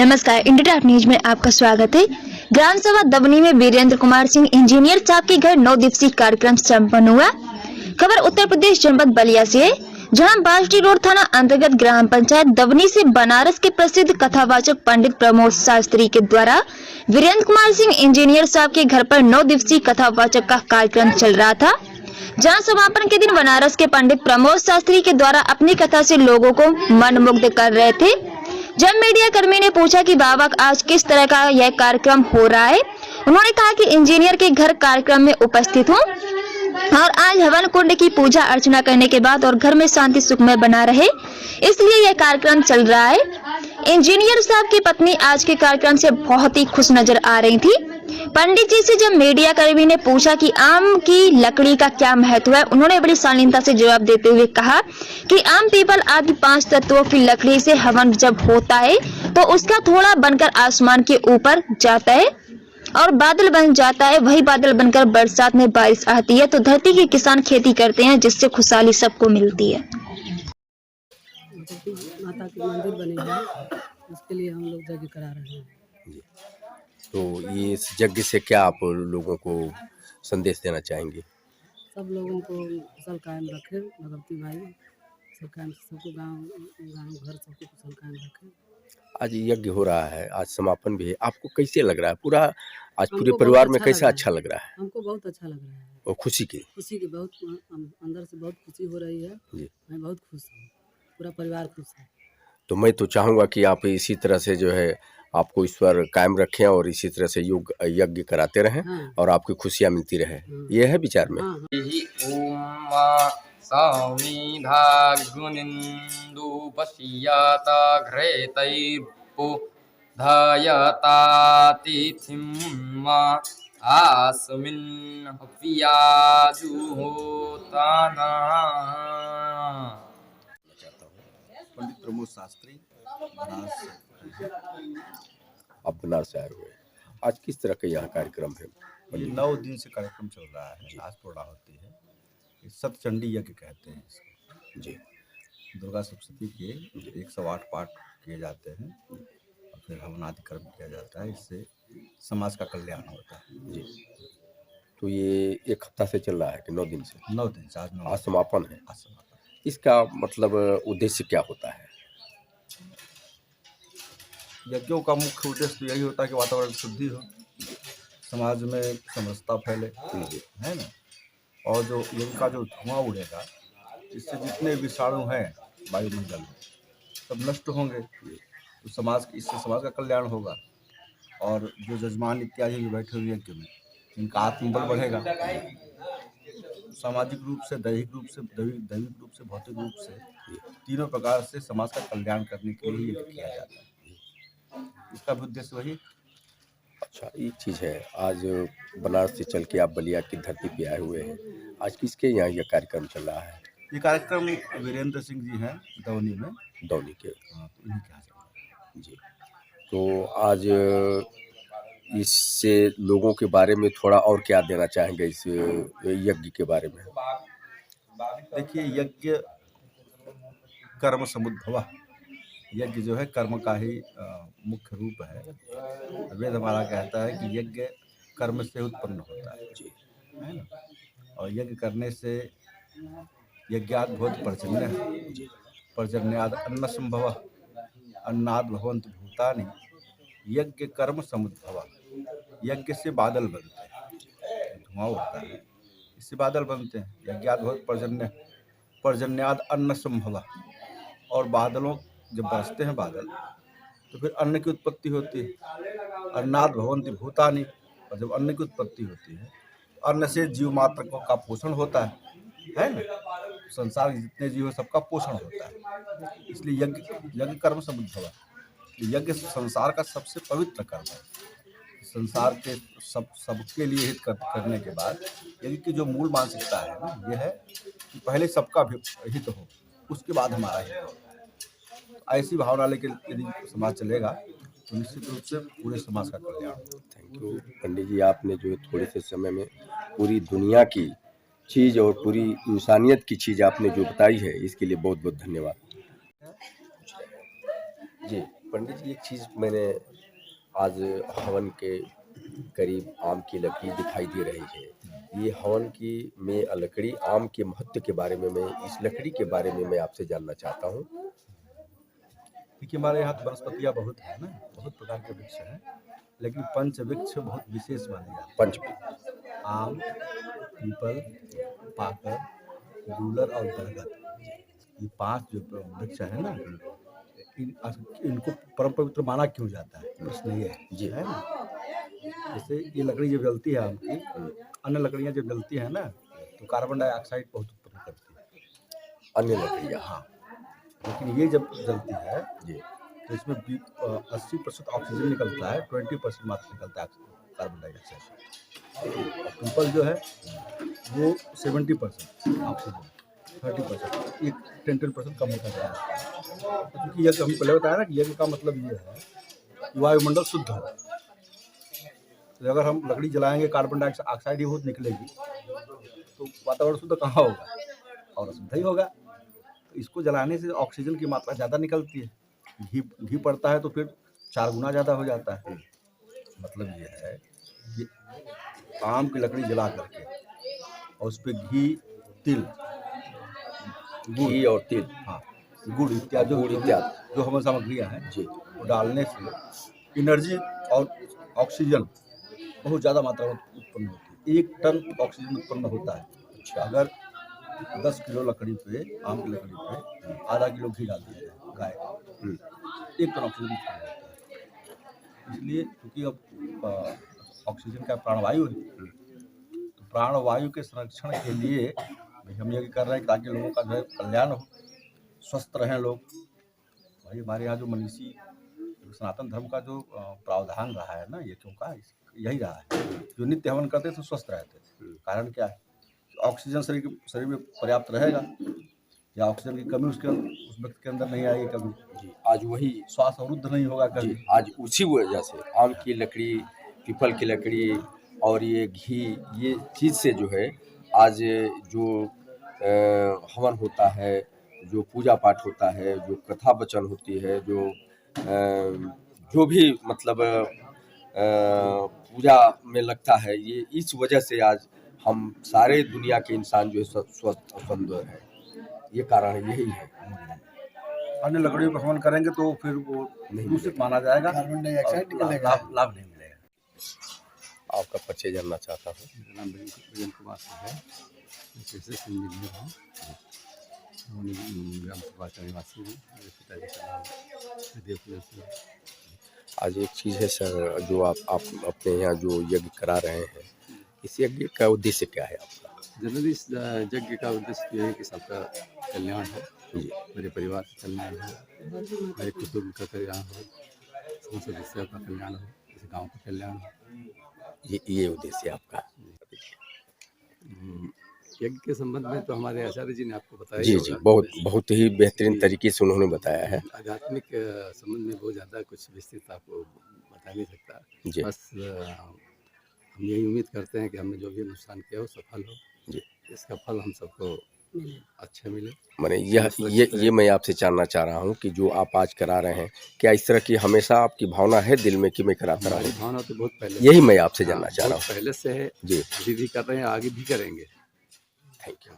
नमस्कार, India news में आपका स्वागत है। ग्राम सभा दबनी में वीरेंद्र कुमार सिंह इंजीनियर साहब के घर 9 दिवसीय कार्यक्रम संपन्न हुआ। खबर उत्तर प्रदेश जनपद बलिया से है, जहां बासडी रोड थाना अंतर्गत ग्राम पंचायत दबनी से बनारस के प्रसिद्ध कथावाचक पंडित प्रमोद शास्त्री के द्वारा वीरेंद्र कुमार सिंह इंजीनियर साहब के घर पर 9 दिवसीय कथावाचक का कार्यक्रम चल रहा था, जहां समापन के दिन बनारस के पंडित प्रमोद शास्त्री के द्वारा अपनी कथा से लोगों को मंत्रमुग्ध कर रहे थे। जब मीडिया कर्मी ने पूछा कि बाबा आज किस तरह का यह कार्यक्रम हो रहा है, उन्होंने कहा कि इंजीनियर के घर कार्यक्रम में उपस्थित हूं और आज हवन कुंड की पूजा अर्चना करने के बाद और घर में शांति सुखमय बना रहे, इसलिए यह कार्यक्रम चल रहा है। इंजीनियर साहब की पत्नी आज के कार्यक्रम से बहुत ही खुश नजर आ रही थी। पंडित जी से जब मीडिया कर्मी ने पूछा कि आम की लकड़ी का क्या महत्व है, उन्होंने बड़ी शालीनता से जवाब देते हुए कहा कि आम, पीपल आदि 5 तत्वों की लकड़ी से हवन जब होता है तो उसका थोड़ा बनकर आसमान के ऊपर जाता है और बादल बन जाता है। वही बादल बनकर बरसात में बारिश आती है तो धरती के किसान खेती करते हैं, जिससे खुशहाली सबको मिलती है। माता की मंदिर बनी है, उसके लिए हम लोग यज्ञ करा रहे हैं। तो ये इस यज्ञ से क्या आप लोगों को संदेश देना चाहेंगे? सब लोगों को कुशल कायम रखे, भगवती भाई सब कायम, सबको गांव घर सबको कुशल कायम रखे। आज यज्ञ हो रहा है, आज समापन भी है, आपको कैसे लग रहा है? आज पूरे हमको परिवार बहुत में कैसा लग अच्छा लग रहा है? हमको बहुत अच्छा लग रहा है और खुशी की बहुत अंदर से बहुत खुशी हो रही है जी। मैं बहुत खुश हूँ, पूरा परिवार खुश है। तो मैं तो चाहूँगा कि आप इसी तरह से जो है आपको ईश्वर कायम रखें और इसी तरह से यज्ञ कराते रहें। हाँ। और आपकी खुशियाँ मिलती रहे। हाँ। ये है विचार में। हाँ। आस्मिन् हव्याजु होताना। पंडित प्रमोद शास्त्री बनारस से। आप बनारस से आए हुए, आज किस तरह का यह कार्यक्रम है? ये 9 दिन से कार्यक्रम चल रहा है, आज पूर्णाहुति है। ये सतचंडी यज्ञ कहते हैं इसको जी। दुर्गा सप्तशती के 108 पाठ किए जाते हैं और फिर हवन आदि कर्म किया जाता है। इससे समाज का कल्याण होता है जी। तो ये 1 हफ्ता से चल रहा है कि 9 दिन से? 9 दिन से, आज समापन है। आज समापन। इसका मतलब उद्देश्य क्या होता है? यज्ञों का मुख्य उद्देश्य तो यही होता है कि वातावरण शुद्धि हो, समाज में समरसता फैले, है ना। और जो यज्ञ का जो धुआं उड़ेगा, इससे जितने विषाणु हैं वायुमंडल में सब नष्ट होंगे, तो इससे समाज का कल्याण होगा। और जो जजमान इत्यादि भी बैठे हुए यज्ञ में, इनका आत्मबल बढ़ेगा। सामाजिक रूप से, दैहिक रूप से, दैविक रूप से, भौतिक रूप से, तीनों प्रकार से समाज का कल्याण करने के लिए यज्ञ किया जाता है। इसका भी उद्देश्य वही। अच्छा, एक चीज़ है, आज बनारस से चल के आप बलिया की धरती पे आए हुए हैं, आज किसके यहाँ यह कार्यक्रम चल रहा है? ये कार्यक्रम वीरेंद्र सिंह जी हैं दौनी में, दौनी के। हाँ, तो इन्हीं के यहाँ चल रहा है। जी। तो आज इससे लोगों के बारे में थोड़ा और क्या देना चाहेंगे इस यज्ञ के बारे में? देखिए, यज्ञ कर्म समुद्भव, यज्ञ जो है कर्म का ही मुख्य रूप है। वेद हमारा कहता है कि यज्ञ कर्म से उत्पन्न होता है ना। और यज्ञ करने से यज्ञात भवति पर्जन्य, पर्जन्याद अन्न संभव, अन्नाद भवन्ति भूतानि, यज्ञ कर्म समुद्भव। यज्ञ से बादल बनते हैं, धुआं उड़ता है, इससे बादल बनते हैं। यज्ञात भवति पर्जन्य, पर्जन्याद अन्न संभव। और बादलों जब बरसते हैं बादल, तो फिर अन्न की उत्पत्ति होती है। अन्नाद भवन्ति भूतानि, और जब अन्न की उत्पत्ति होती है, अन्न से जीव मात्र का पोषण होता है ना। संसार के जितने जीव सबका पोषण होता है, इसलिए यज्ञ कर्म समुद्भव। यज्ञ संसार का सबसे पवित्र कर्म है। संसार के सबके लिए हित करने के बाद यज्ञ की जो मूल मानसिकता है ना, ये है कि पहले सबका हित हो, उसके बाद हमारा हित हो। ऐसी भावना लेकर यदि समाज चलेगा तो निश्चित रूप से पूरे समाज का कल्याण होगा। थैंक यू पंडित जी, आपने जो थोड़े से समय में पूरी दुनिया की चीज़ और पूरी इंसानियत की चीज़ आपने जो बताई है, इसके लिए बहुत बहुत धन्यवाद जी। पंडित जी, एक चीज़ मैंने आज हवन के करीब आम की लकड़ी दिखाई दे रही है। ये हवन की में लकड़ी आम के महत्व के बारे में, मैं इस लकड़ी के बारे में मैं आपसे जानना चाहता हूँ। देखिए, हमारे यहाँ तो वनस्पतियाँ बहुत है ना, बहुत प्रकार के वृक्ष हैं, लेकिन पंच वृक्ष बहुत विशेष माने जाते पंच हैं। आम, पीपल, पाकर, गूलर और बरगद, ये 5 जो वृक्ष है ना, इनको परम पवित्र माना क्यों जाता है, प्रश्न ये जी है ना। जैसे ये लकड़ी जब जलती है आम की, अन्य लकड़ियाँ जब जलती हैं ना, तो कार्बन डाइऑक्साइड बहुत उत्पन्न करती है, अन्य लकड़ियाँ। हाँ, लेकिन ये जब जलती है जी तो इसमें 80% ऑक्सीजन निकलता है, 20% मात्र निकलता है कार्बन डाइऑक्साइड। और पीपल जो है वो 70% ऑक्सीजन, 30%, ये 10% कम होता जा रहा है। क्योंकि यज्ञ हम पहले बताया ना कि यज्ञ का मतलब ये है कि वायुमंडल शुद्ध हो। तो अगर हम लकड़ी जलाएंगे, कार्बन डाइऑक्साइड ही बहुत निकलेगी, तो वातावरण शुद्ध कहाँ होगा, और अशुद्ध ही होगा। तो इसको जलाने से ऑक्सीजन की मात्रा ज़्यादा निकलती है। घी पड़ता है तो फिर 4 गुना ज़्यादा हो जाता है। मतलब ये है कि आम की लकड़ी जला करके और उस पर घी, तिल, घी और तिल, हाँ, गुड़ इत्यादि जो हमारी सामग्रियाँ हैं जी, वो डालने से एनर्जी और ऑक्सीजन बहुत ज़्यादा मात्रा में उत्पन्न होती है। 1 टन ऑक्सीजन उत्पन्न होता है। अच्छा, अगर 10 किलो लकड़ी पे, आम की लकड़ी पे आधा किलो घी डाल दिया जाए गाय, 1 टन ऑक्सीजन उत्पन्न होता है। इसलिए क्योंकि अब ऑक्सीजन का प्राणवायु है, तो प्राणवायु के संरक्षण के लिए हम ये कर रहे हैं ताकि लोगों का जो है कल्याण हो, स्वस्थ रहें लोग। भाई हमारे यहाँ जो मनीषी सनातन धर्म का जो प्रावधान रहा है ना, ये क्यों का यही रहा है, जो नित्य हवन करते थे स्वस्थ रहते थे। कारण क्या है, ऑक्सीजन शरीर में पर्याप्त रहेगा, या ऑक्सीजन की कमी उस व्यक्ति के अंदर नहीं आएगी कभी। जी, आज वही श्वास अवरुद्ध नहीं होगा कभी। आज उसी वजह से आम की लकड़ी, पीपल की लकड़ी और ये घी, ये चीज़ से जो है आज जो हवन होता है, जो पूजा पाठ होता है, जो कथा वचन होती है, जो भी मतलब पूजा में लगता है, ये इस वजह से आज हम सारे दुनिया के इंसान जो है स्वस्थ और सुंदर है। ये कारण यही है। अन्य लकड़ियों पर हवन करेंगे तो फिर वो दूषित माना जाएगा, कार्बन डाइऑक्साइड लाभ नहीं मिलेगा। आपका परिचय जानना चाहता हूँ। मेरा नाम वीरेंद्र कुमार सिंह है, पेशे से इंजीनियर हूँ, ग्राम सभा का निवासी हूँ। मेरे पिताजी का नाम देवपुर सिंह है। आज एक चीज़ है सर, जो आप अपने यहाँ जो यज्ञ करा रहे हैं, इस यज्ञ का उद्देश्य क्या है आपका? जनरली इस यज्ञ का उद्देश्य ये है कि सबका कल्याण हो, जी, मेरे परिवार का कल्याण हो, मेरे कुटुंब का कल्याण हो, समस्त सदस्यों का कल्याण हो, इस गाँव का कल्याण हो। ये उद्देश्य है आपका। यज्ञ के संबंध में तो हमारे आचार्य जी ने आपको बताया। जी जी, बहुत ही बेहतरीन तरीके से उन्होंने बताया है। आध्यात्मिक संबंध में बहुत ज़्यादा कुछ विस्तृत आपको बता नहीं सकता। जी, बस हम यही उम्मीद करते हैं कि हमने जो भी अनुष्ठान किया हो सफल हो, जी, इसका फल हम सबको अच्छा मिले। मैंने ये मैं आपसे जानना चाह रहा हूँ कि जो आप आज करा रहे हैं, क्या इस तरह की हमेशा आपकी भावना है दिल में कि मैं कराता हमारी रहूँ? भावना तो बहुत पहले, यही मैं आपसे जानना चाह रहा हूँ। पहले से है जी, अभी भी कर रहे हैं, आगे भी करेंगे। Thank you.